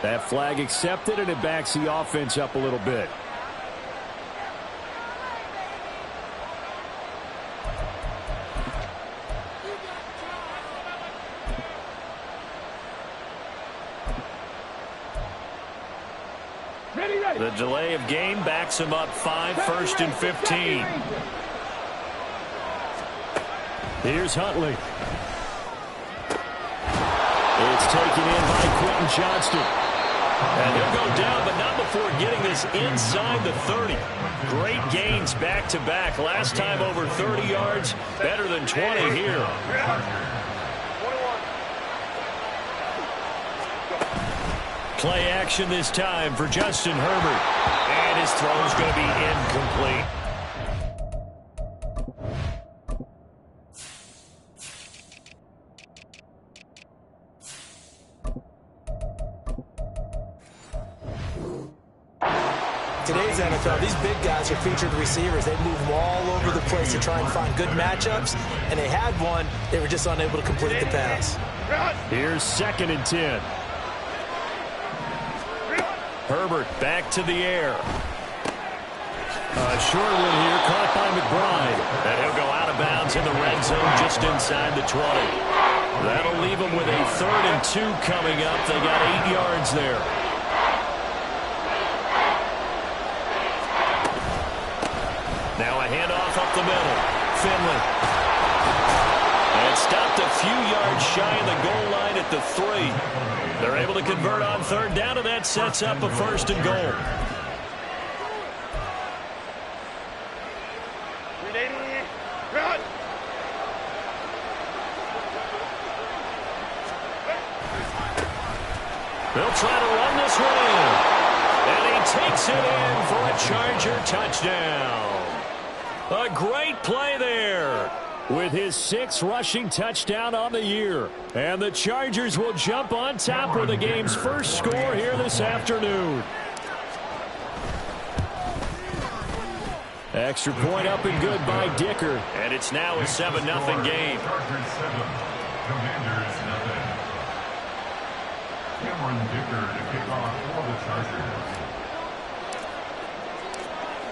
That flag accepted, and it backs the offense up a little bit. The delay of game backs him up 5, 1st and 15. Here's Huntley. It's taken in by Quentin Johnston. And he'll go down, but not before getting this inside the 30. Great gains back-to-back. Last time over 30 yards, better than 20 here. Play action this time for Justin Herbert. And his throw's going to be incomplete. Today's NFL, these big guys are featured receivers. They move them all over the place to try and find good matchups, and they had one. They were just unable to complete the pass. Here's 2nd and 10. Herbert back to the air. A short one here, caught by McBride. And he'll go out of bounds in the red zone just inside the 20. That'll leave him with a 3rd and 2 coming up. They got 8 yards there. Now a handoff up the middle. Finley. And stopped a few yards shy of the goal line at the 3. They're able to convert on 3rd down, and that sets up a 1st and goal. They'll try to run this one in. And he takes it in for a Charger touchdown. A great play there with his 6th rushing touchdown on the year. And the Chargers will jump on top with the game's first score here this afternoon. Extra point up and good by Dicker. And it's now a 7-0 game.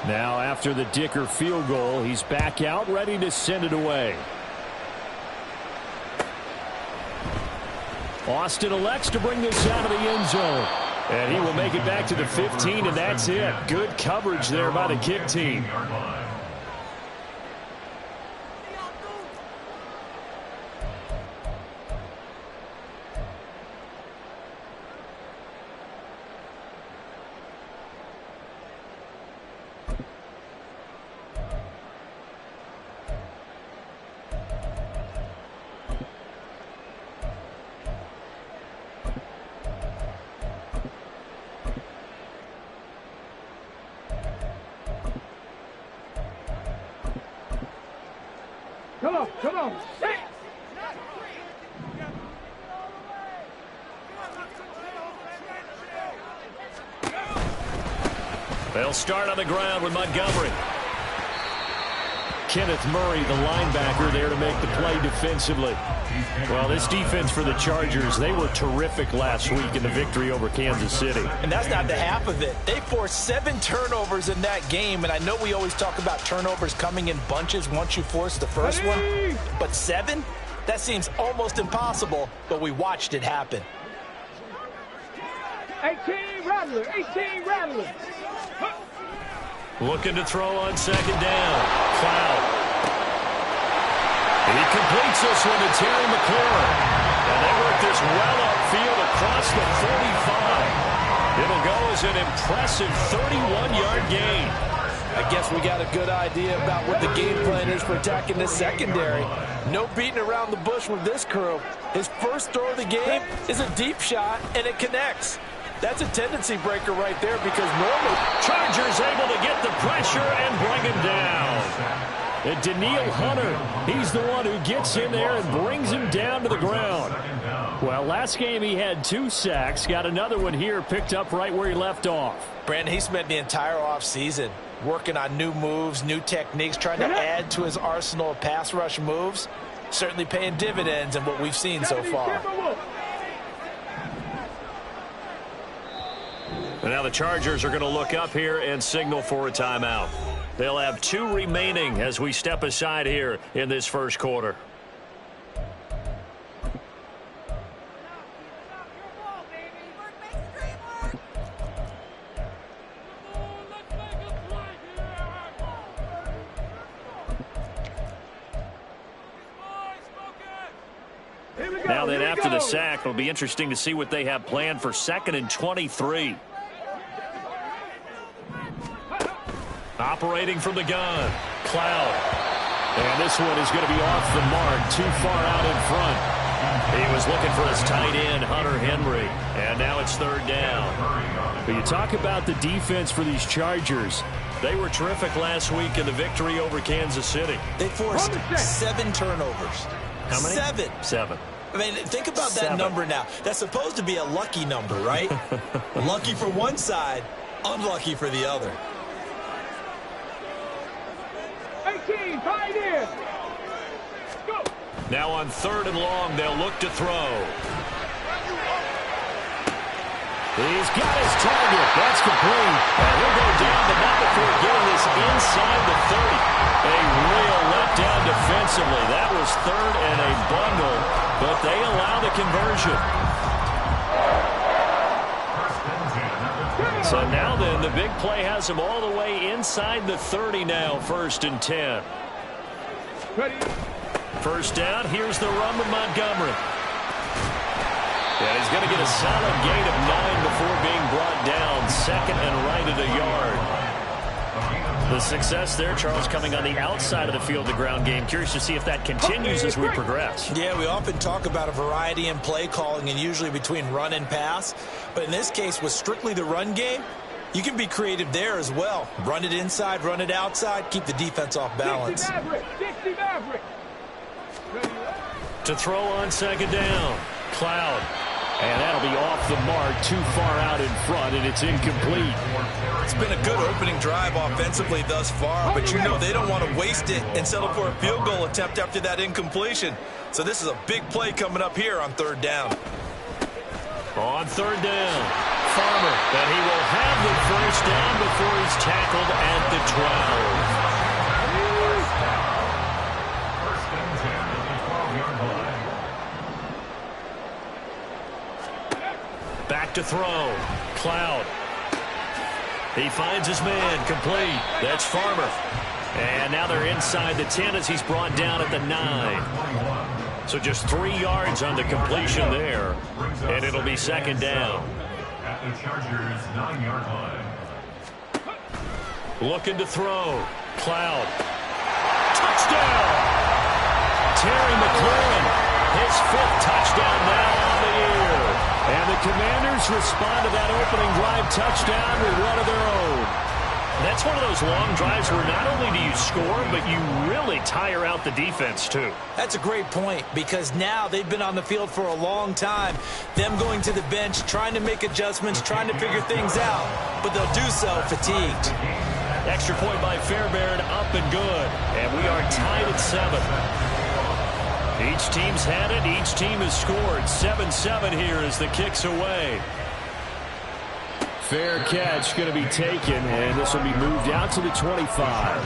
Now after the Dicker field goal, he's back out ready to send it away. Austin elects to bring this out of the end zone. And he will make it back to the 15, and that's it. Good coverage there by the kick team. Come on. They'll start on the ground with Montgomery. Kenneth Murray, the linebacker, there to make the play defensively. Well, this defense for the Chargers, they were terrific last week in the victory over Kansas City. And that's not the half of it. They forced 7 turnovers in that game, and I know we always talk about turnovers coming in bunches once you force the first one, but 7? That seems almost impossible, but we watched it happen. 18 Rattler. Looking to throw on 2nd down. Foul. And he completes this one to Terry McLaurin. And they work this well upfield across the 45. It'll go as an impressive 31-yard gain. I guess we got a good idea about what the game plan is for attacking this secondary. No beating around the bush with this crew. His first throw of the game is a deep shot, and it connects. That's a tendency breaker right there because normally Chargers able to get the pressure and bring him down. And Daniil Hunter, he's the one who gets in there and brings him down to the ground. Well, last game he had 2 sacks. Got another one here picked up right where he left off. Brandon, he spent the entire offseason working on new moves, new techniques, trying to add to his arsenal of pass rush moves. Certainly paying dividends in what we've seen so far. the Chargers are going to look up here and signal for a timeout. They'll have 2 remaining as we step aside here in this first quarter. Now then, after the sack, it'll be interesting to see what they have planned for 2nd and 23. Operating from the gun, Cloud. And this one is going to be off the mark, too far out in front. He was looking for his tight end, Hunter Henry. And now it's 3rd down. But you talk about the defense for these Chargers. They were terrific last week in the victory over Kansas City. They forced 7 turnovers. How many? 7. 7. I mean, think about that number now. That's supposed to be a lucky number, right? Lucky for one side, unlucky for the other. 18, tight end. Go. Now on 3rd and long, they'll look to throw. He's got his target. That's complete. And he'll go down, but not before getting this inside the 30. A real letdown defensively. That was 3rd and a bundle, but they allow the conversion. So now then, the big play has him all the way inside the 30 now, 1st and 10. Ready. 1st down, here's the run with Montgomery. And he's going to get a solid gain of 9 before being brought down. 2nd and right at a yard. The success there, Charles, coming on the outside of the field, the ground game. Curious to see if that continues as we progress. Yeah, we often talk about a variety in play calling and usually between run and pass. But in this case, with strictly the run game, you can be creative there as well. Run it inside, run it outside, keep the defense off balance. 60 Maverick. To throw on 2nd down, Cloud. And that'll be off the mark, too far out in front, and it's incomplete. It's been a good opening drive offensively thus far, but you know they don't want to waste it and settle for a field goal attempt after that incompletion. So this is a big play coming up here on 3rd down. On 3rd down, Farmer, and he will have the 1st down before he's tackled at the 12. Back to throw. Cloud. He finds his man. Complete. That's Farmer. And now they're inside the 10 as he's brought down at the 9. So just 3 yards on the completion there. And it'll be 2nd down. At the Chargers' 9-yard line. Looking to throw. Cloud. Touchdown! Terry McLaurin. His 5th touchdown now on the year. And the Commanders respond to that opening drive touchdown with one of their own. That's one of those long drives where not only do you score, but you really tire out the defense, too. That's a great point, because now they've been on the field for a long time. Them going to the bench, trying to make adjustments, trying to figure things out, but they'll do so fatigued. Extra point by Fairbairn, up and good. And we are tied at 7. Each team's had it. Each team has scored. 7-7 here as the kick's away. Fair catch going to be taken, and this will be moved out to the 25.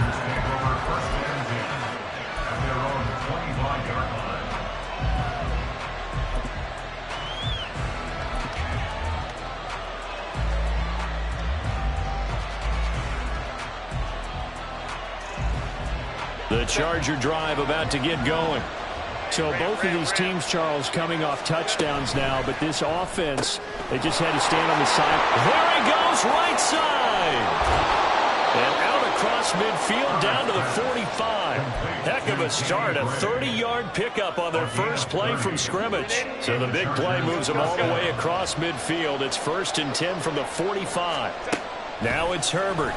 The Charger drive about to get going. So both of these teams, Charles, coming off touchdowns now, but this offense, they just had to stand on the side. There he goes, right side. And out across midfield down to the 45. Heck of a start, a 30-yard pickup on their first play from scrimmage. So the big play moves them all the way across midfield. It's 1st and 10 from the 45. Now it's Herbert.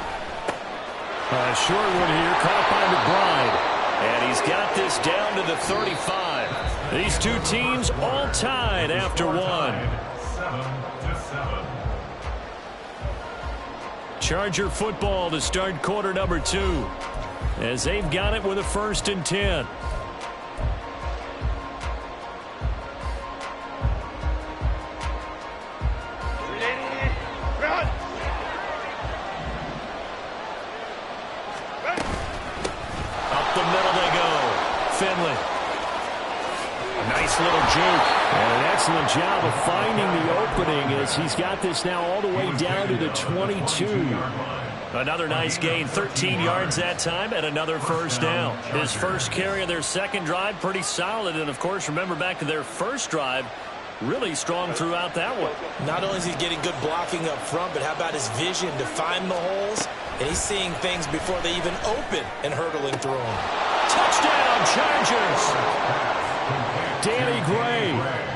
A short one here, caught by McBride. And he's got this down to the 35. These two teams all tied after one. 7-7. Charger football to start quarter number 2. As they've got it with a 1st and 10. juke. And an excellent job of finding the opening as he's got this now all the way down to the 22. Another nice gain, 13 yards that time, and another first down. His first carry of their second drive, pretty solid. And, of course, remember back to their first drive, really strong throughout that one. Not only is he getting good blocking up front, but how about his vision to find the holes? And he's seeing things before they even open and hurtling through them. Touchdown, Chargers! Danny Gray,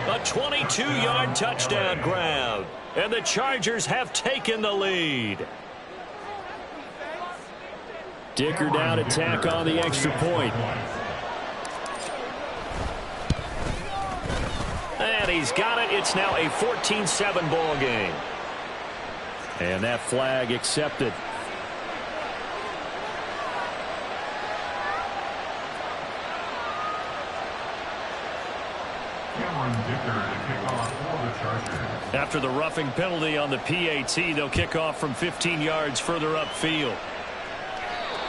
a 22-yard touchdown grab. And the Chargers have taken the lead. Dicker down to tack on the extra point. And he's got it. It's now a 14-7 ball game. And that flag accepted. After the roughing penalty on the PAT, they'll kick off from 15 yards further upfield.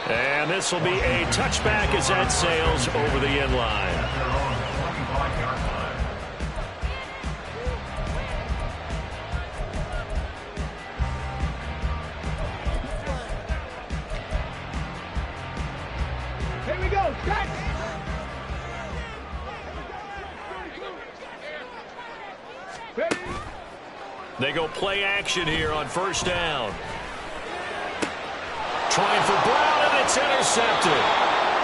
And this will be a touchback as that sails over the end line. Here we go. Set. Ready. They go play action here on first down. Trying for Brown, and it's intercepted.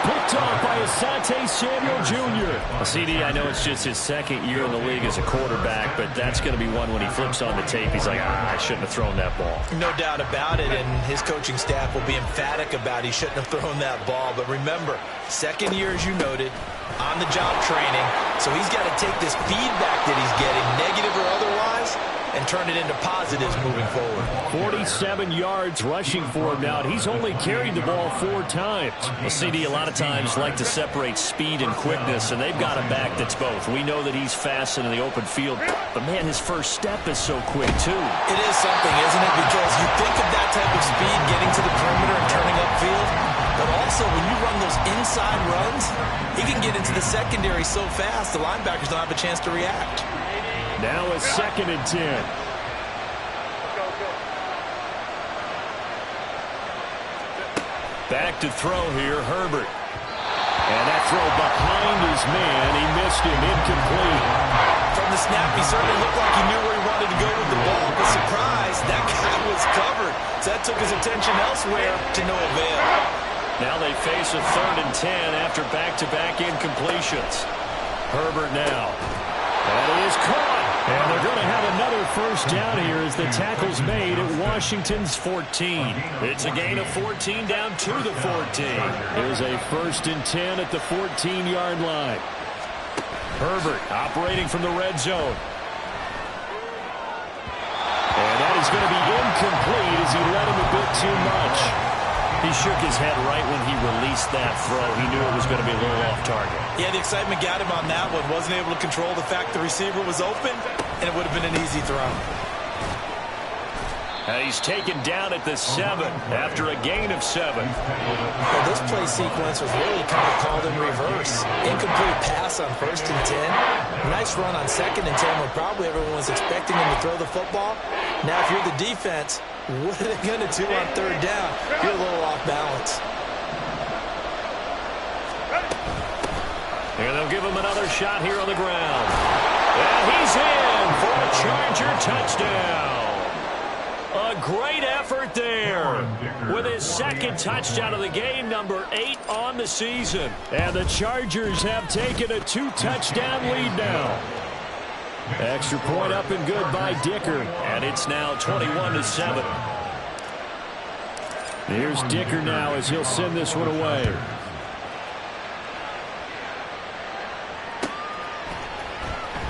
Picked off by Asante Samuel Jr. CD, I know it's just his second year in the league as a quarterback, but that's going to be one when he flips on the tape. He's like, I shouldn't have thrown that ball. No doubt about it, and his coaching staff will be emphatic about he shouldn't have thrown that ball. But remember, second year, as you noted, on-the-job training, so he's got to take this feedback that he's getting, negative or otherwise, and turn it into positives moving forward. 47 yards rushing for him now, and he's only carried the ball 4 times. Well, CD, a lot of times like to separate speed and quickness, and they've got a back that's both. We know that he's fast in the open field, but, man, his first step is so quick, too. It is something, isn't it? Because you think of that type of speed getting to the perimeter and turning upfield, but also when you run those inside runs, he can get into the secondary so fast the linebackers don't have a chance to react. Now a 2nd and 10. Back to throw here, Herbert. And that throw behind his man. He missed him, incomplete. From the snap, he certainly looked like he knew where he wanted to go with the ball, but surprise, that guy was covered. So that took his attention elsewhere to no avail. Now they face a 3rd and 10 after back-to-back incompletions. Herbert now. And he is caught. And they're going to have another first down here as the tackle's made at Washington's 14. It's a gain of 14 down to the 14. Here's a 1st and 10 at the 14-yard line. Herbert operating from the red zone. And that is going to be incomplete as he led him a bit too much. He shook his head right when he released that throw. He knew it was going to be a little off target. Yeah, the excitement got him on that one. Wasn't able to control the fact the receiver was open, and it would have been an easy throw. And he's taken down at the 7 after a gain of 7. Well, this play sequence was really kind of called in reverse. Incomplete pass on 1st and 10. Nice run on 2nd and 10 when probably everyone was expecting him to throw the football. Now, if you're the defense, what are they going to do on 3rd down? You're a little off balance. And they'll give him another shot here on the ground. And he's in for a Charger touchdown. A great effort there with his 2nd touchdown of the game, number 8 on the season. And the Chargers have taken a 2-touchdown lead now. Extra point up and good by Dicker. And it's now 21-7. Here's Dicker now as he'll send this one away.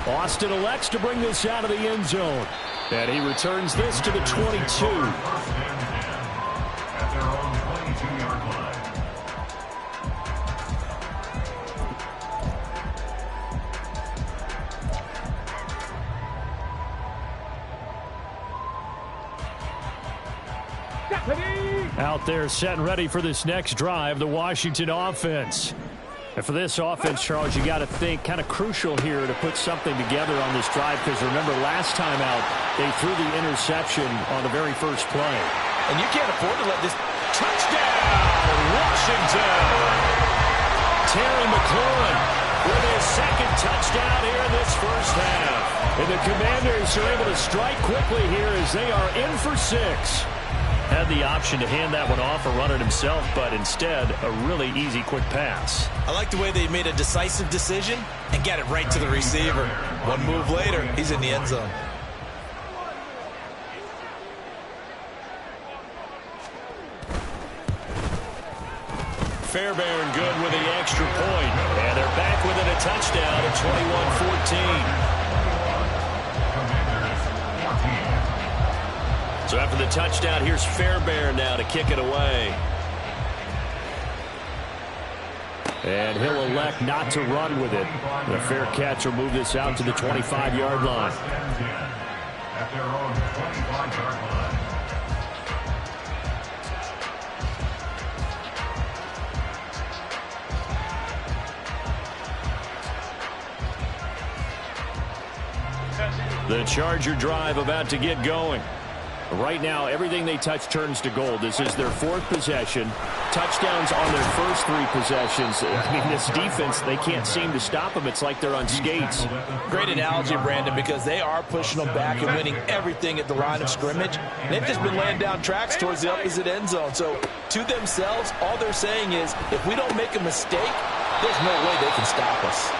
Austin elects to bring this out of the end zone. And he returns this to the 22. At their own 22-yard line. Out there set and ready for this next drive, the Washington offense. And for this offense, Charles, you got to think kind of crucial here to put something together on this drive, because remember last time out they threw the interception on the very first play. And you can't afford to let this... Touchdown, Washington! Terry McLaurin with his second touchdown here in this first half. And the Commanders are able to strike quickly here as they are in for 6. Had the option to hand that one off or run it himself, but instead, a really easy, quick pass. I like the way they made a decisive decision and got it right to the receiver. One move later, he's in the end zone. Fairbairn good with the extra point. And they're back within a touchdown at 21-14. So after the touchdown, here's Fairbairn now to kick it away. And he'll elect not to run with it. The fair catch will move this out to the 25-yard line. At their own 25-yard line. The Charger drive about to get going. Right now, everything they touch turns to gold. This is their 4th possession. Touchdowns on their first 3 possessions. I mean, this defense, they can't seem to stop them. It's like they're on skates. Great analogy, Brandon, because they are pushing them back and winning everything at the line of scrimmage. They've just been laying down tracks towards the opposite end zone. So, to themselves, all they're saying is, if we don't make a mistake, there's no way they can stop us.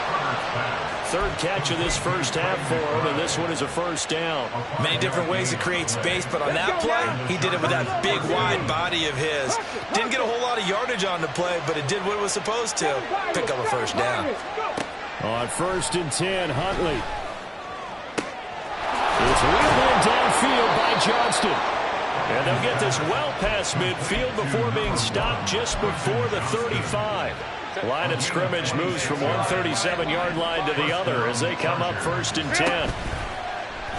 3rd catch of this first half for him, and this one is a first down. Many different ways to create space, but on that play, he did it with that big, wide body of his. Didn't get a whole lot of yardage on the play, but it did what it was supposed to. Pick up a first down. On 1st and 10, Huntley. It's wheeled in downfield by Johnston. And they'll get this well past midfield before being stopped just before the 35. Line of scrimmage moves from one 37-yard line to the other as they come up 1st and 10.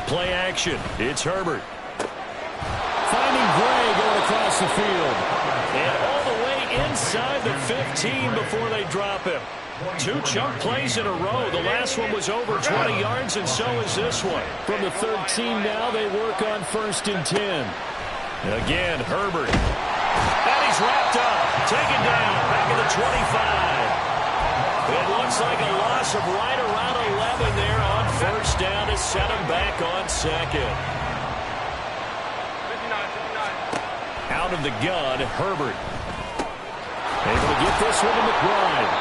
Play action. It's Herbert. Finding Gray going across the field. And all the way inside the 15 before they drop him. 2 chunk plays in a row. The last one was over 20 yards, and so is this one. From the 13 now, they work on 1st and 10. Again, Herbert. And he's wrapped up. Taken down. Back at the 25. It looks like a loss of right around 11 there on 1st down to set him back on 2nd. Out of the gun, Herbert. Able to get this one to McBride.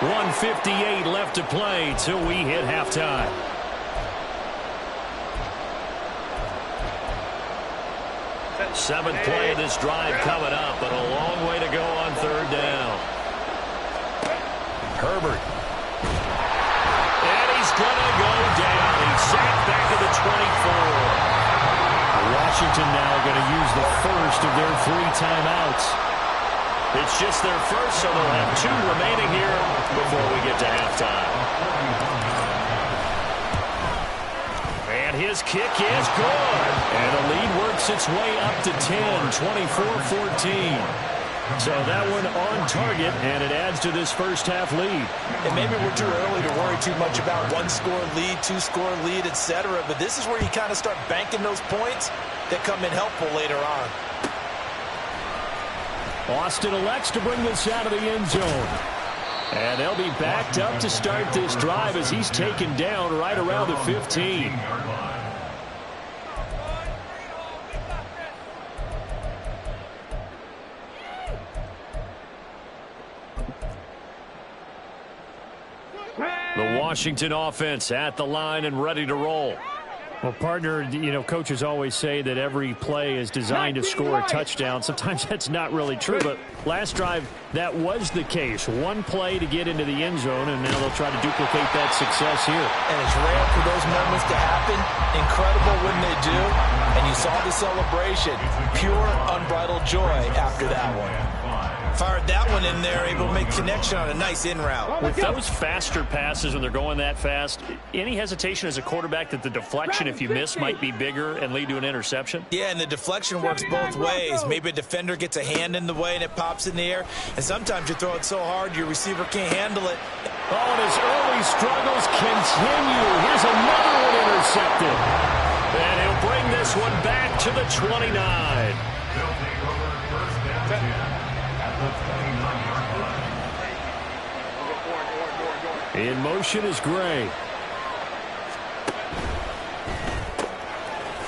1:58 left to play till we hit halftime. Seventh play of this drive coming up, but a long way to go on 3rd down. Herbert. And he's going to go down. He's sacked back at the 24. Washington now going to use the first of their 3 timeouts. It's just their first, so they'll have 2 remaining here before we get to halftime. And his kick is good. And the lead works its way up to 10, 24-14. So that one on target, and it adds to this first half lead. And maybe we're too early to worry too much about 1-score lead, 2-score lead, etc. But this is where you kind of start banking those points that come in helpful later on. Austin elects to bring this out of the end zone. And they'll be backed up to start this drive as he's taken down right around the 15. The Washington offense at the line and ready to roll. Well, partner, you know, coaches always say that every play is designed to score a touchdown. Sometimes that's not really true, but last drive, that was the case. 1 play to get into the end zone, and now they'll try to duplicate that success here. And it's rare for those moments to happen. Incredible when they do. And you saw the celebration. Pure, unbridled joy after that one. Fired that one in there, able to make connection on a nice in route. With those faster passes when they're going that fast, any hesitation as a quarterback that the deflection, if you miss, might be bigger and lead to an interception? Yeah, and the deflection works both ways. Maybe a defender gets a hand in the way and it pops in the air, and sometimes you throw it so hard your receiver can't handle it. Oh, and his early struggles continue. Here's another one intercepted. And he'll bring this one back to the 29. They'll take over first down 10 at the 29-yard line. In motion is Gray.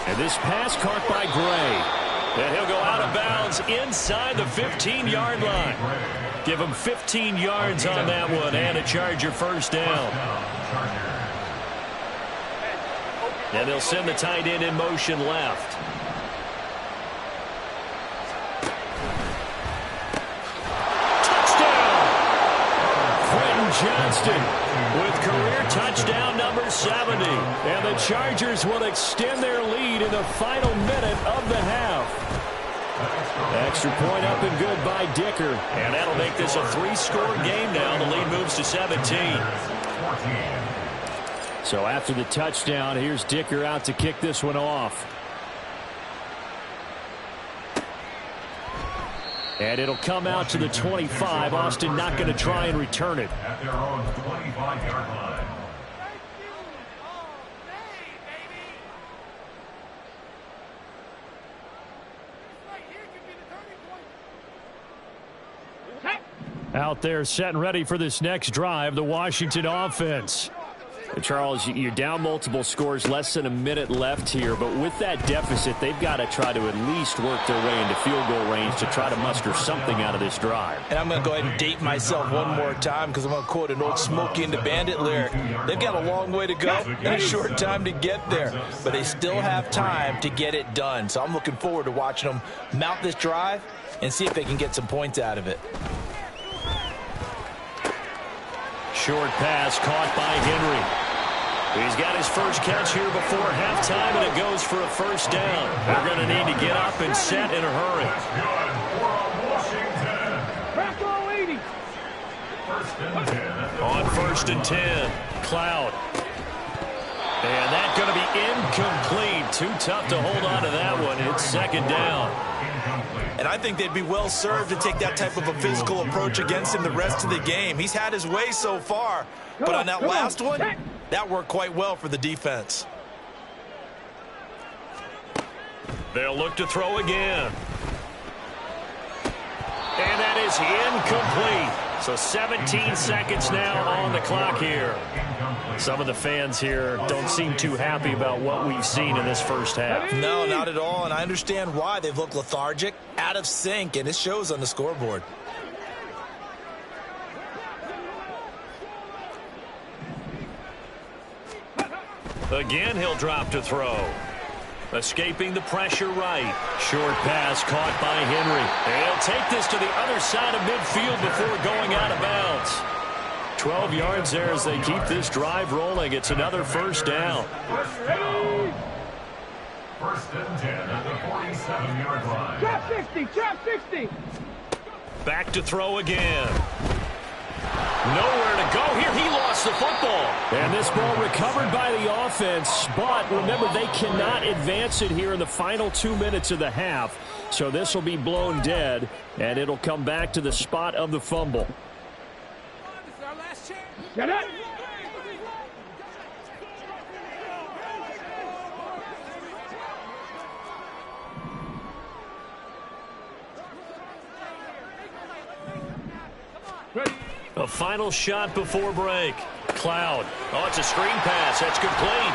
And this pass caught by Gray. And he'll go out of bounds inside the 15-yard line. Give him 15 yards on that one and a Charger first down. And they'll send the tight end in motion left. Johnston with career touchdown number 70. And the Chargers will extend their lead in the final minute of the half. Extra point up and good by Dicker. And that'll make this a 3-score game now. The lead moves to 17. So after the touchdown, here's Dicker out to kick this one off. And it'll come out to the 25. Austin not going to try and return it. At their own 25-yard line. Out there set and ready for this next drive, the Washington offense. And Charles, you're down multiple scores, less than a minute left here, but with that deficit, they've got to try to at least work their way into field goal range to try to muster something out of this drive. And I'm going to go ahead and date myself one more time because I'm going to quote an old Smokey and the Bandit lyric. They've got a long way to go and a short time to get there, but they still have time to get it done. So I'm looking forward to watching them mount this drive and see if they can get some points out of it. Short pass caught by Henry. He's got his first catch here before halftime, and it goes for a first down. They're going to need to get up and set in a hurry. On first and 10, Cloud. And that's going to be incomplete. Too tough to hold on to that one. It's second down. And I think they'd be well served to take that type of a physical approach against him the rest of the game. He's had his way so far, but on that last one, that worked quite well for the defense. They'll look to throw again. And that is incomplete. So 17 seconds now on the clock here. Some of the fans here don't seem too happy about what we've seen in this first half. No, not at all, and I understand why. They've looked lethargic, out of sync, and it shows on the scoreboard. Again, he'll drop to throw. Escaping the pressure right. Short pass caught by Henry. He'll take this to the other side of midfield before going out of bounds. 12 yards there as they keep this drive rolling. It's another first down. First down. First and 10 at the 47-yard line. Trap 60, trap 60. Back to throw again. Nowhere to go here. He lost the football. And this ball recovered by the offense. But remember, they cannot advance it here in the final 2 minutes of the half. So this will be blown dead, and it'll come back to the spot of the fumble. Get it. Ready. A final shot before break. Cloud. Oh, it's a screen pass. That's complete.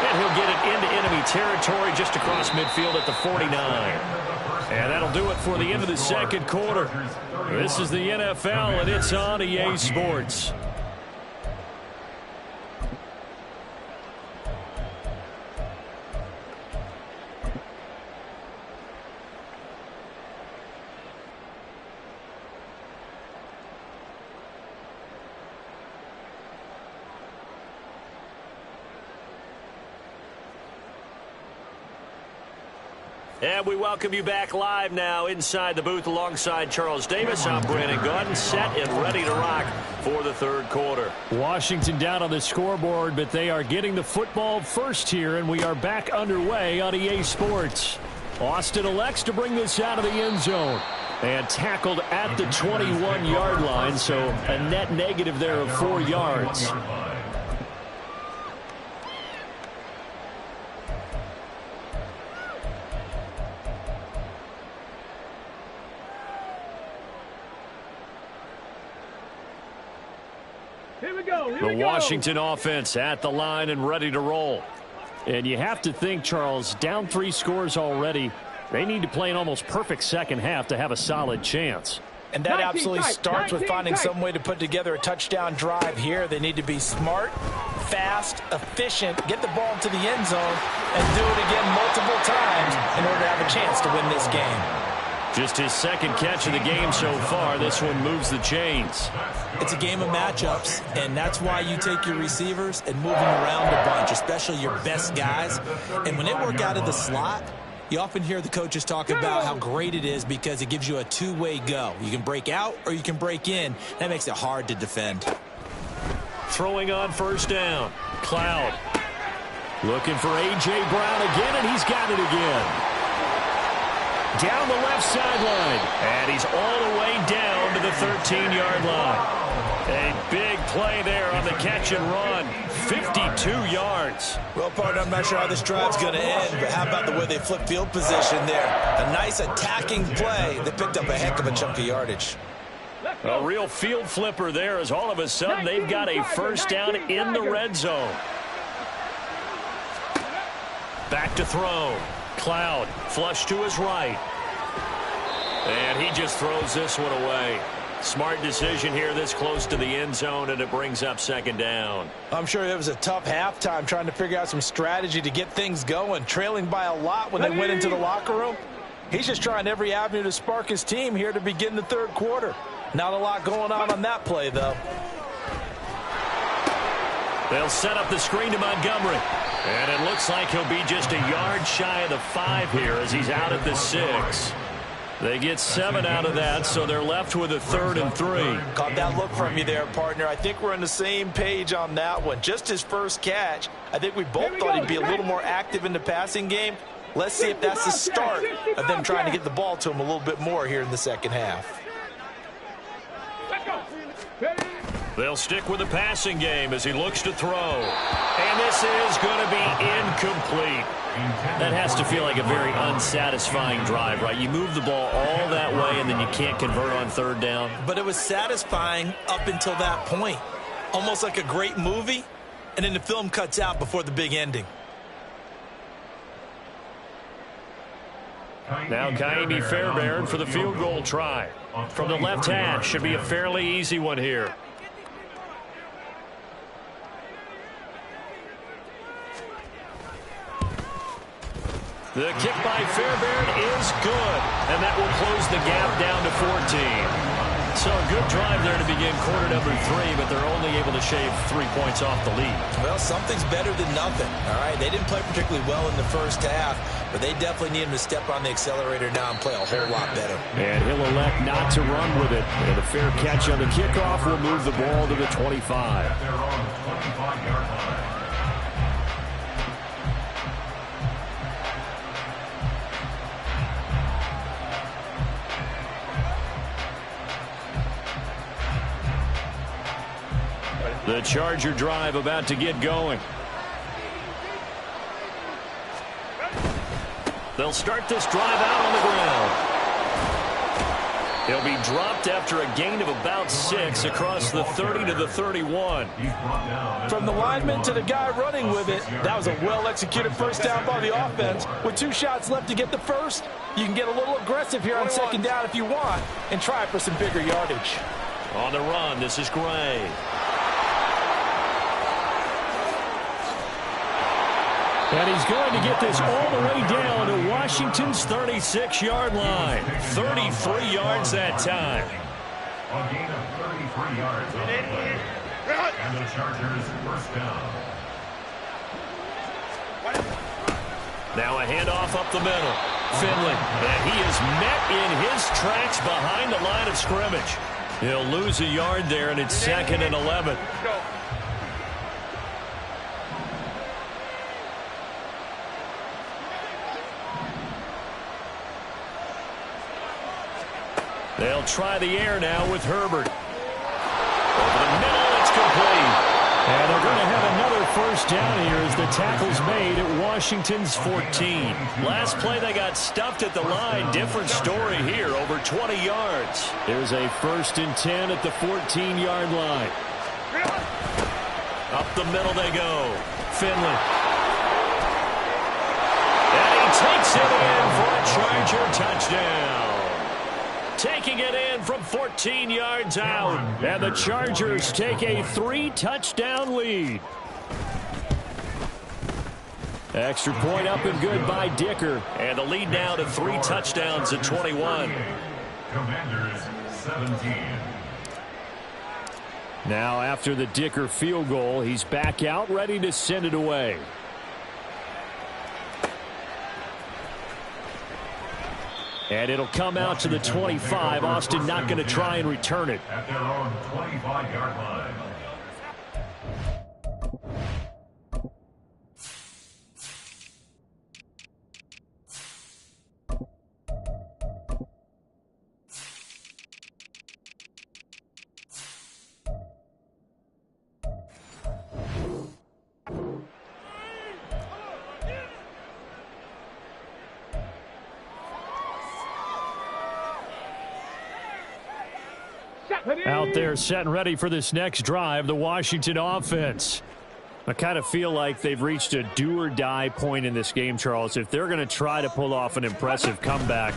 And he'll get it into enemy territory just across midfield at the 49. And that'll do it for the end of the second quarter. This is the NFL, and it's on EA Sports. And we welcome you back live now inside the booth alongside Charles Davis. I'm Brandon Gaudin, set and ready to rock for the third quarter. Washington down on the scoreboard, but they are getting the football first here, and we are back underway on EA Sports. Austin elects to bring this out of the end zone. And tackled at the 21-yard line, so a net negative there of 4 yards. The Washington offense at the line and ready to roll. And you have to think, Charles, down 3 scores already. They need to play an almost perfect second half to have a solid chance. And that absolutely starts with finding some way to put together a touchdown drive here. They need to be smart, fast, efficient, get the ball to the end zone, and do it again multiple times in order to have a chance to win this game. Just his second catch of the game so far. This one moves the chains. It's a game of matchups, and that's why you take your receivers and move them around a bunch, especially your best guys. And when they work out of the slot, you often hear the coaches talk about how great it is because it gives you a two-way go. You can break out or you can break in. That makes it hard to defend. Throwing on first down. Cloud. Looking for A.J. Brown again, and he's got it again. Down the left sideline. And he's all the way down to the 13-yard line. A big play there on the catch and run. 52 yards. Well, partner, I'm not sure how this drive's going to end, but how about the way they flip field position there? A nice attacking play that picked up a heck of a chunk of yardage. A real field flipper there as all of a sudden they've got a first down in the red zone. Back to throw. Cloud flush to his right. And he just throws this one away. Smart decision here this close to the end zone, and it brings up second down. I'm sure it was a tough halftime trying to figure out some strategy to get things going, trailing by a lot when they went into the locker room. He's just trying every avenue to spark his team here to begin the third quarter. Not a lot going on that play, though. They'll set up the screen to Montgomery. And it looks like he'll be just a yard shy of the 5 here as he's out at the 6. They get 7 out of that, so they're left with a 3rd and 3. Caught that look from you there, partner. I think we're on the same page on that one. Just his first catch. I think we both thought he'd be a little more active in the passing game. Let's see if that's the start of them trying to get the ball to him a little bit more here in the second half. They'll stick with the passing game as he looks to throw. And this is going to be incomplete. That has to feel like a very unsatisfying drive, right? You move the ball all that way, and then you can't convert on third down. But it was satisfying up until that point. Almost like a great movie, and then the film cuts out before the big ending. Now Kaimi Fairbairn for the field goal try. From the left hash, should be a fairly easy one here. The kick by Fairbairn is good, and that will close the gap down to 14. So a good drive there to begin quarter number 3, but they're only able to shave 3 points off the lead. Well, something's better than nothing, all right? They didn't play particularly well in the first half, but they definitely need him to step on the accelerator now and play a whole lot better. And he'll elect not to run with it. And a fair catch on the kickoff will move the ball to the 25. They're on the 25-yard line. The Charger drive about to get going. They'll start this drive out on the ground. He'll be dropped after a gain of about 6 across the 30 to the 31. From the lineman to the guy running with it, that was a well-executed first down by the offense. With 2 shots left to get the first, you can get a little aggressive here on second down if you want and try for some bigger yardage. On the run, this is Gray. And he's going to get this all the way down to Washington's 36-yard line. 33 yards that time. A gain of 33 yards on the play. And the Chargers first down. Now a handoff up the middle. Finley. And he is met in his tracks behind the line of scrimmage. He'll lose a yard there, and it's 2nd and 11. They'll try the air now with Herbert. Over the middle, it's complete. And they're going to have another first down here as the tackle's made at Washington's 14. Last play, they got stuffed at the line. Different story here, over 20 yards. There's a 1st and 10 at the 14-yard line. Up the middle they go. Finley. And he takes it in for a Charger touchdown. Taking it in from 14 yards out. And the Chargers take a 3-touchdown lead. Extra point up and good by Dicker. And the lead now to 3 touchdowns at 21. Commanders 17. Now after the Dicker field goal, he's back out ready to send it away. And it'll come out to the 25. Austin not going to try and return it. At their own 25-yard line. Out there set and ready for this next drive, the Washington offense. I kind of feel like they've reached a do-or-die point in this game, Charles. If they're going to try to pull off an impressive comeback,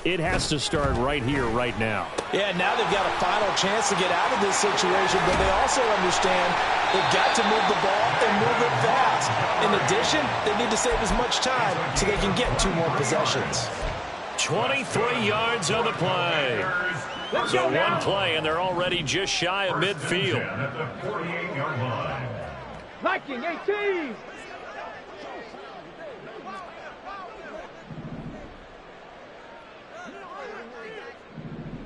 it has to start right here, right now. Yeah, now they've got a final chance to get out of this situation, but they also understand they've got to move the ball and move it fast. In addition, they need to save as much time so they can get 2 more possessions. 23 yards on the play. So 1 play, and they're already just shy of midfield. At the 48-yard line. Viking 18.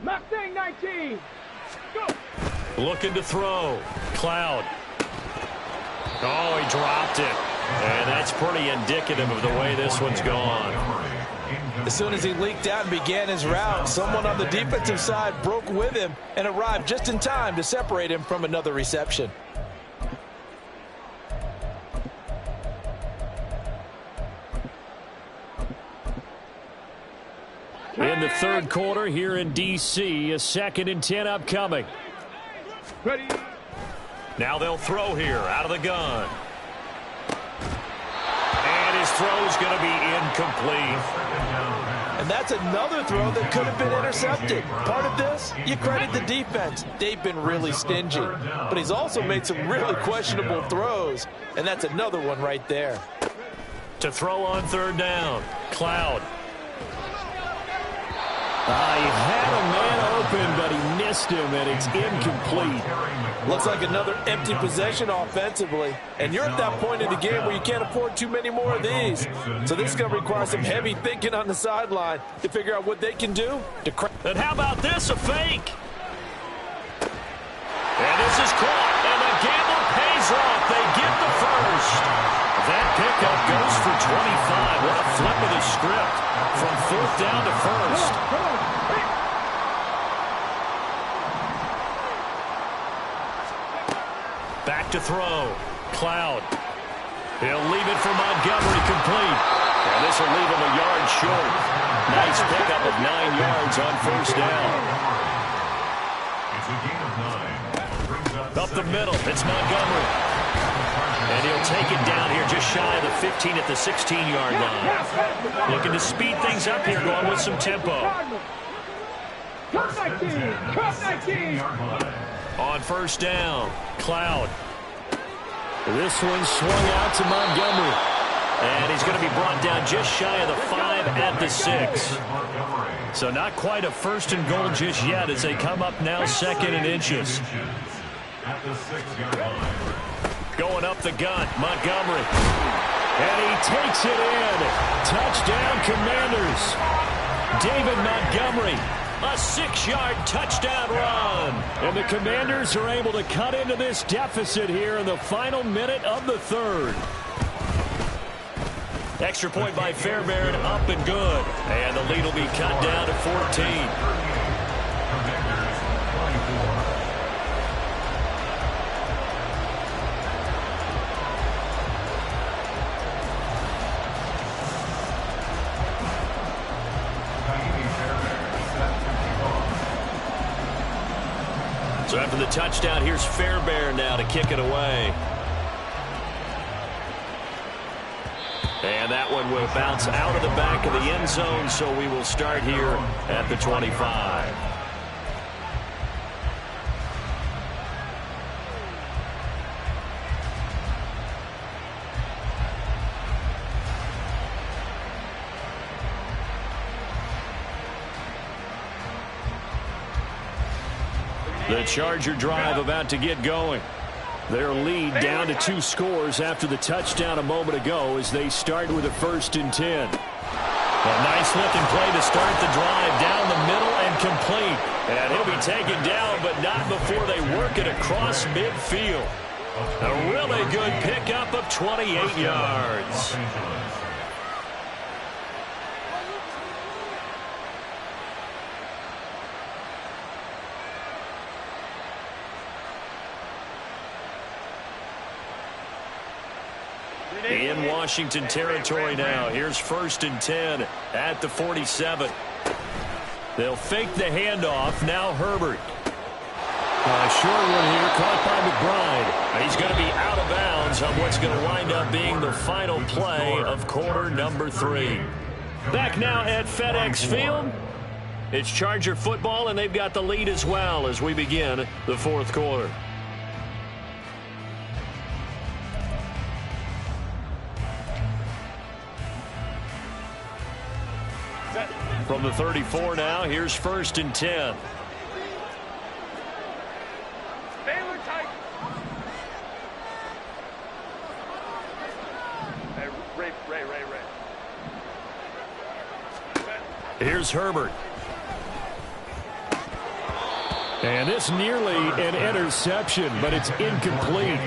Mustang 19. Go. Looking to throw. Cloud. Oh, he dropped it. And that's pretty indicative of the way this one's gone. As soon as he leaked out and began his route, someone on the defensive side broke with him and arrived just in time to separate him from another reception. In the 3rd quarter here in D.C., a 2nd and 10 upcoming. Ready. Now they'll throw here out of the gun. And his throw's going to be incomplete. And that's another throw that could have been intercepted. Part of this, you credit the defense. They've been really stingy. But he's also made some really questionable throws. And that's another one right there. To throw on 3rd down. Cloud. He had a man open, but he missed him, and it's incomplete. Looks like another empty possession offensively. And you're at that point in the game where you can't afford too many more of these. So this is going to require some heavy thinking on the sideline to figure out what they can do. And how about this, a fake? And this is caught, and the gamble pays off. They get the first. That pickup goes for 25. What a flip of the script from 4th down to 1st. Back to throw. Cloud. He'll leave it for Montgomery complete. And this will leave him a yard short. Nice pickup of 9 yards on 1st down. It's a gain of 9. Up the middle, it's Montgomery. And he'll take it down here just shy of the 15 at the 16-yard line. Looking to speed things up here, going with some tempo. Cut 19. Cut 19. On 1st down, Cloud. This one swung out to Montgomery. And he's going to be brought down just shy of the 5 at the 6. So not quite a 1st and goal just yet as they come up now 2nd and inches. At the 6-yard line. Going up the gun, Montgomery. And he takes it in. Touchdown, Commanders. David Montgomery, a 6-yard touchdown run. And the Commanders are able to cut into this deficit here in the final minute of the third. Extra point by Fairbairn, up and good. And the lead will be cut down to 14. So after the touchdown, here's Fairbairn now to kick it away. And that one will bounce out of the back of the end zone, so we will start here at the 25. The Charger drive about to get going. Their lead down to 2 scores after the touchdown a moment ago as they start with a 1st and 10. A nice-looking play to start the drive down the middle and complete. And he'll be taken down, but not before they work it across midfield. A really good pickup of 28 yards. In Washington territory now. Here's 1st and 10 at the 47. They'll fake the handoff. Now Herbert. Short one here, caught by McBride. He's going to be out of bounds on what's going to wind up being the final play of quarter number 3. Back now at FedEx Field. It's Charger football, and they've got the lead as well as we begin the 4th quarter. From the 34 now, here's 1st and 10. Here's Herbert. And this nearly an interception, but it's incomplete.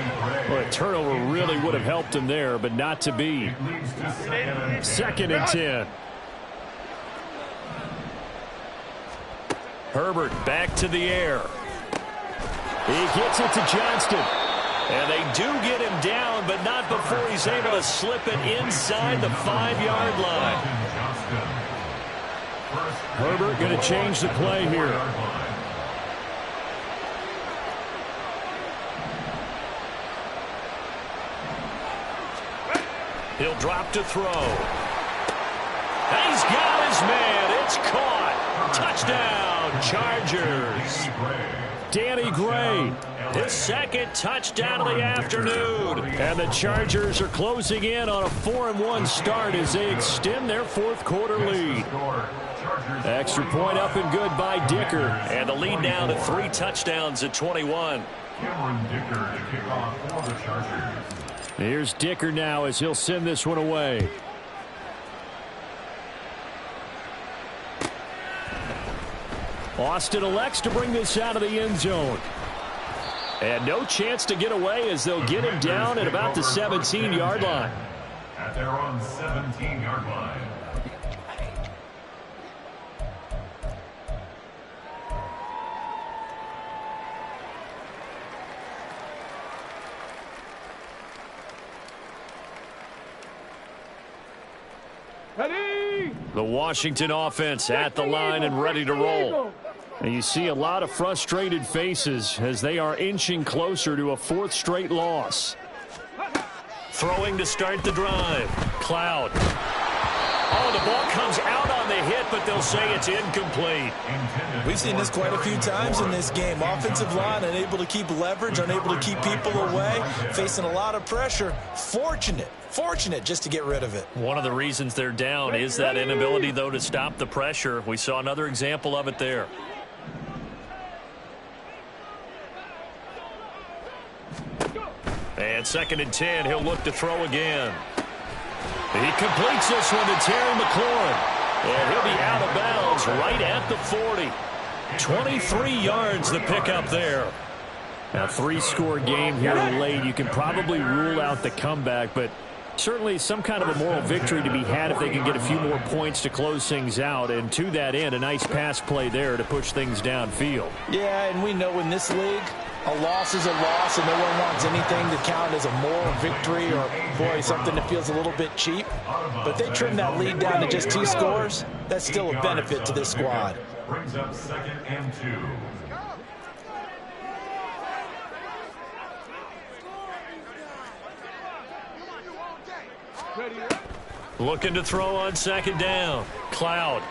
Well, a turnover really would have helped him there, but not to be. 2nd and 10. Herbert back to the air. He gets it to Johnston. And they do get him down, but not before he's able to slip it inside the 5-yard line. Herbert going to change the play here. He'll drop to throw. He's got his man. It's caught. Touchdown, Chargers. Danny Gray, his 2nd touchdown of the afternoon. And the Chargers are closing in on a 4-1 start as they extend their 4th quarter lead. Extra point up and good by Dicker. And the lead now to 3 touchdowns at 21. Here's Dicker now as he'll send this one away. Austin elects to bring this out of the end zone. And no chance to get away as they'll get him down at about the 17-yard line. At their own 17-yard line. Ready? The Washington offense at the line and ready to roll. And you see a lot of frustrated faces as they are inching closer to a 4th straight loss. Throwing to start the drive. Cloud. Oh, the ball comes out on the hit, but they'll say it's incomplete. We've seen this quite a few times in this game. Offensive line unable to keep leverage, unable to keep people away, facing a lot of pressure. Fortunate just to get rid of it. One of the reasons they're down is that inability, though, to stop the pressure. We saw another example of it there. And 2nd and 10, he'll look to throw again. He completes this one to Terry McLaurin. And he'll be out of bounds right at the 40. 23 yards the pickup there. Now, 3-score game here late. You can probably rule out the comeback, but certainly some kind of a moral victory to be had if they can get a few more points to close things out. And to that end, a nice pass play there to push things downfield. Yeah, and we know in this league, a loss is a loss, and no one wants anything to count as a moral victory or, boy, something that feels a little bit cheap. But they trim that lead down to just 2 scores. That's still a benefit to this squad. Brings up 2nd and 2. Looking to throw on 2nd down. Cloud.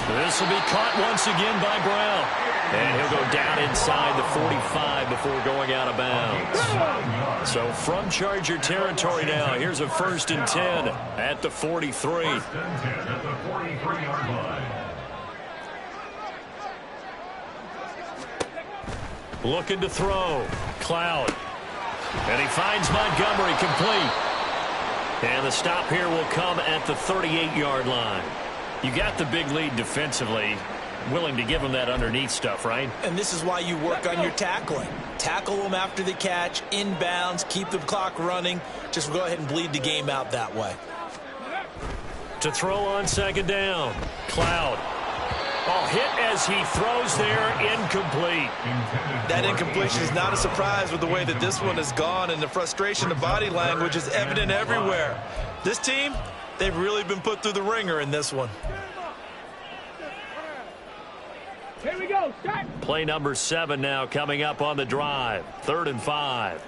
This will be caught once again by Brown. And he'll go down inside the 45 before going out of bounds. So from Charger territory now, here's a 1st and 10 at the 43. 1st and 10 at the 43-yard line. Looking to throw. Cloud. And he finds Montgomery complete. And the stop here will come at the 38-yard line. You got the big lead defensively. Willing to give them that underneath stuff, right? And this is why you work on your tackling. Tackle them after the catch, inbounds, keep the clock running. Just go ahead and bleed the game out that way. To throw on 2nd down. Cloud. Oh, hit as he throws there, incomplete. That incompletion is not a surprise with the way that this one has gone, and the frustration, the body language is evident everywhere. This team, they've really been put through the ringer in this one. Here we go. Start. Play number 7 now coming up on the drive. 3rd and 5.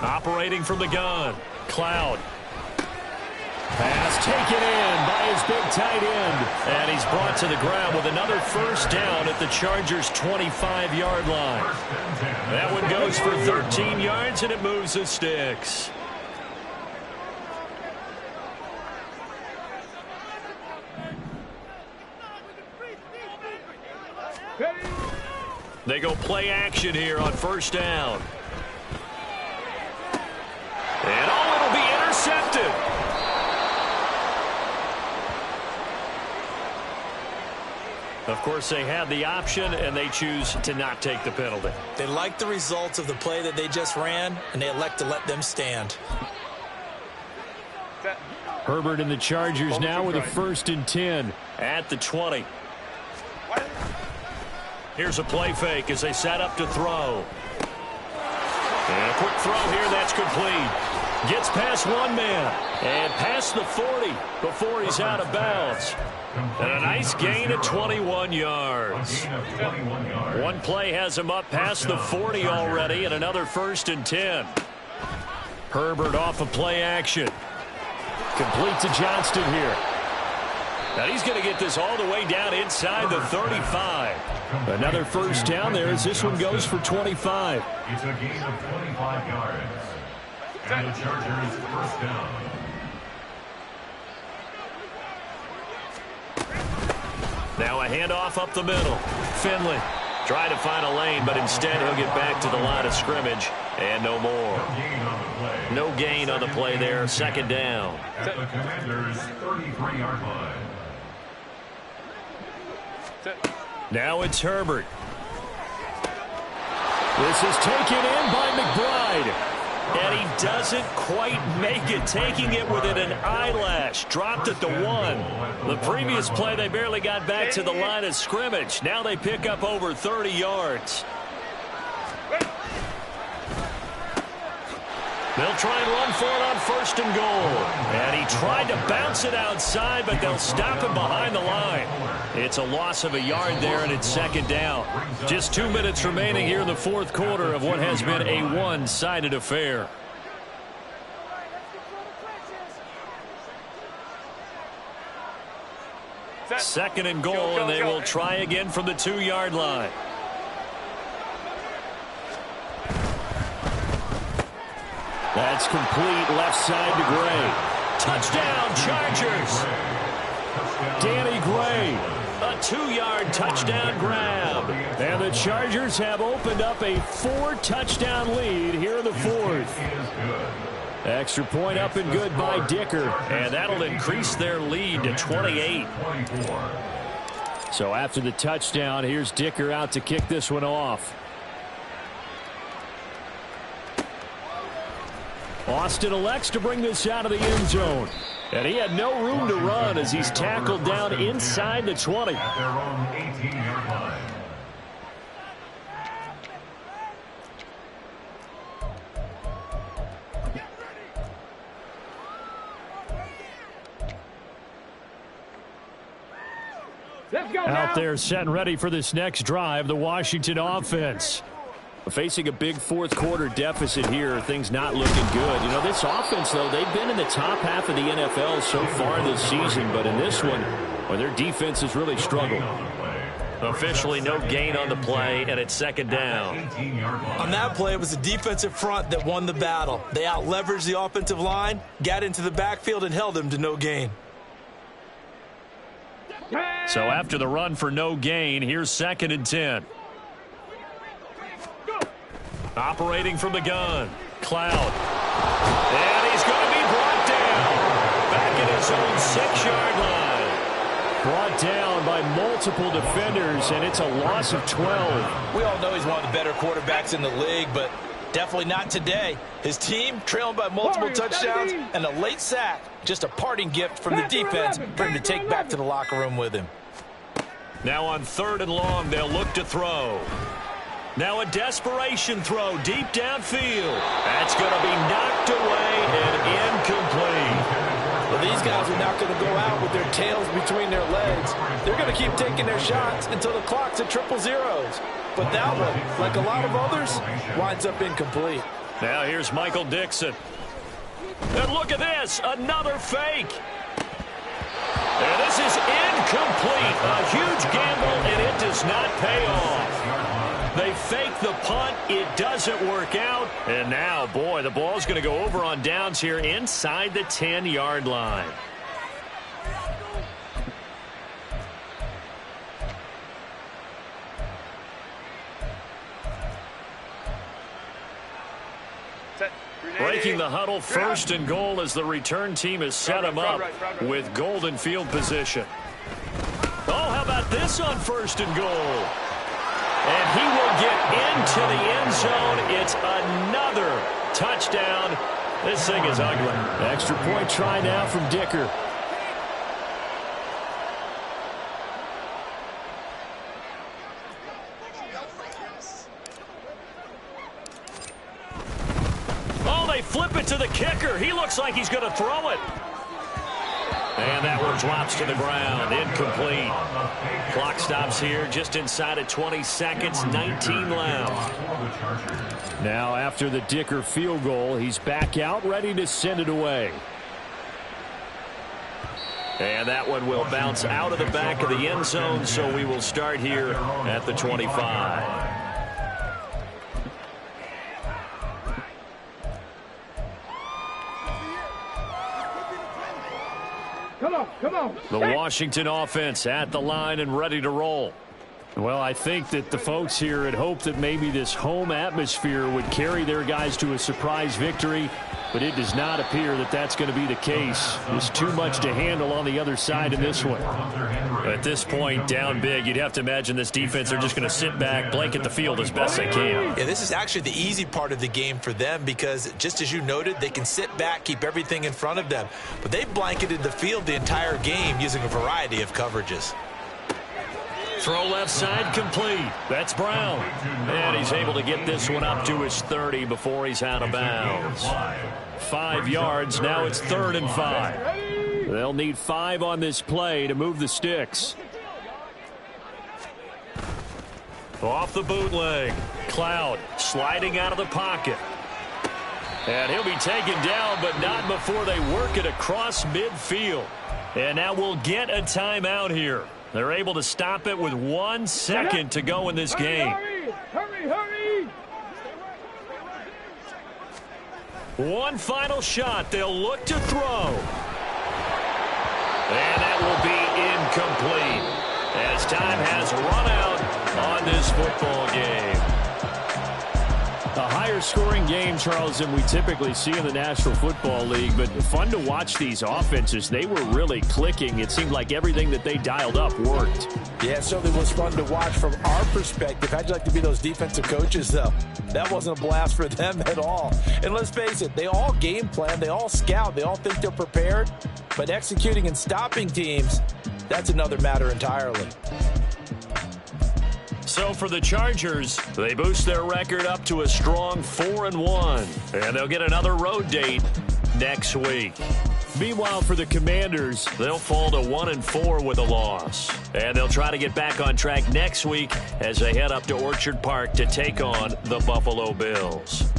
Operating from the gun. Cloud. Pass taken in by his big tight end. And he's brought to the ground with another 1st down at the Chargers' 25-yard line. That one goes for 13 yards, and it moves the sticks. They go play action here on 1st down. And it'll be intercepted. Of course, they had the option, and they choose to not take the penalty. They like the results of the play that they just ran, and they elect to let them stand. Herbert and the Chargers now with a 1st and 10 at the 20. Here's a play fake as they set up to throw. And a quick throw here, that's complete. Gets past one man and past the 40 before he's out of bounds. And a nice gain of 21 yards. One play has him up past the 40 already, and another 1st and 10. Herbert off of play action. Complete to Johnston here. Now he's going to get this all the way down inside the 35. Another 1st down there as this one goes for 25. It's a gain of 25 yards. And the Chargers 1st down. Now a handoff up the middle. Finley trying to find a lane, but instead he'll get back to the line of scrimmage. And no more. No gain on the play there. 2nd down. At the Commanders' 33-yard line. Now it's Herbert. This is taken in by McBride. And he doesn't quite make it, taking it within an eyelash. Dropped at the 1. The previous play, they barely got back to the line of scrimmage. Now they pick up over 30 yards. They'll try and run for it on 1st and goal. And he tried to bounce it outside, but they'll stop him behind the line. It's a loss of a yard there, and it's 2nd down. Just 2 minutes remaining here in the 4th quarter of what has been a one-sided affair. Second and goal, and they will try again from the 2-yard line. That's complete left side to Gray. Touchdown, Chargers. Danny Gray. A 2-yard touchdown grab. And the Chargers have opened up a 4-touchdown lead here in the fourth. Extra point up and good by Dicker. And that'll increase their lead to 28. So after the touchdown, here's Dicker out to kick this one off. Austin elects to bring this out of the end zone. And he had no room to run as he's tackled down inside the 20. At their own 18-yard line. Let's go Out now. there set and ready for this next drive, the Washington offense. Facing a big fourth quarter deficit here, things not looking good. You know, this offense, though, they've been in the top half of the NFL so far this season, but in this one, well, their defense has really struggled. Officially no gain on the play, and it's second down. On that play, it was the defensive front that won the battle. They out-leveraged the offensive line, got into the backfield, and held them to no gain. So after the run for no gain, here's 2nd and 10. Operating from the gun. Cloud. And he's going to be brought down. Back at his own 6-yard line. Brought down by multiple defenders, and it's a loss of 12. We all know he's one of the better quarterbacks in the league, but definitely not today. His team trailing by multiple touchdowns and a late sack. Just a parting gift from the defense for him to take back to the locker room with him. Now on 3rd and long, they'll look to throw. Now a desperation throw deep downfield. That's going to be knocked away and incomplete. Well, these guys are not going to go out with their tails between their legs. They're going to keep taking their shots until the clock's at 000. But that one, like a lot of others, winds up incomplete. Now here's Michael Dixon. And look at this, another fake. And this is incomplete. A huge gamble, and it does not pay off. They fake the punt. It doesn't work out. And now, boy, the ball's going to go over on downs here inside the 10-yard line. Breaking the huddle, 1st and goal as the return team has set him up with golden field position. Oh, how about this on 1st and goal? And he will get into the end zone. It's another touchdown. This thing is ugly. Extra point try now from Dicker. Oh, they flip it to the kicker. He looks like he's going to throw it. And that one drops to the ground. Incomplete. Clock stops here just inside of 20 seconds. 19 left. Now after the Dicker field goal, he's back out ready to send it away. And that one will bounce out of the back of the end zone, so we will start here at the 25. Come on. The Washington offense at the line and ready to roll. Well, I think that the folks here had hoped that maybe this home atmosphere would carry their guys to a surprise victory, but it does not appear that that's going to be the case. There's too much to handle on the other side in this one. At this point, down big, you'd have to imagine this defense are just going to sit back, blanket the field as best they can. Yeah, this is actually the easy part of the game for them because, just as you noted, they can sit back, keep everything in front of them. But they've blanketed the field the entire game using a variety of coverages. Throw left side complete. That's Brown. And he's able to get this one up to his 30 before he's out of bounds. 5 yards. Now it's 3rd and 5. They'll need 5 on this play to move the sticks. Off the bootleg. Cloud sliding out of the pocket. And he'll be taken down, but not before they work it across midfield. And now we'll get a timeout here. They're able to stop it with 1 second to go in this game. Hurry! One final shot. They'll look to throw. And that will be incomplete, as time has run out on this football game. A higher-scoring game, Charles, than we typically see in the National Football League, but fun to watch these offenses. They were really clicking. It seemed like everything that they dialed up worked. Yeah, it certainly was fun to watch from our perspective. How'd you like to be those defensive coaches, though? That wasn't a blast for them at all. And let's face it, they all game plan, they all scout, they all think they're prepared, but executing and stopping teams, that's another matter entirely. So for the Chargers, they boost their record up to a strong 4-1, and they'll get another road date next week. Meanwhile, for the Commanders, they'll fall to 1-4 with a loss, and they'll try to get back on track next week as they head up to Orchard Park to take on the Buffalo Bills.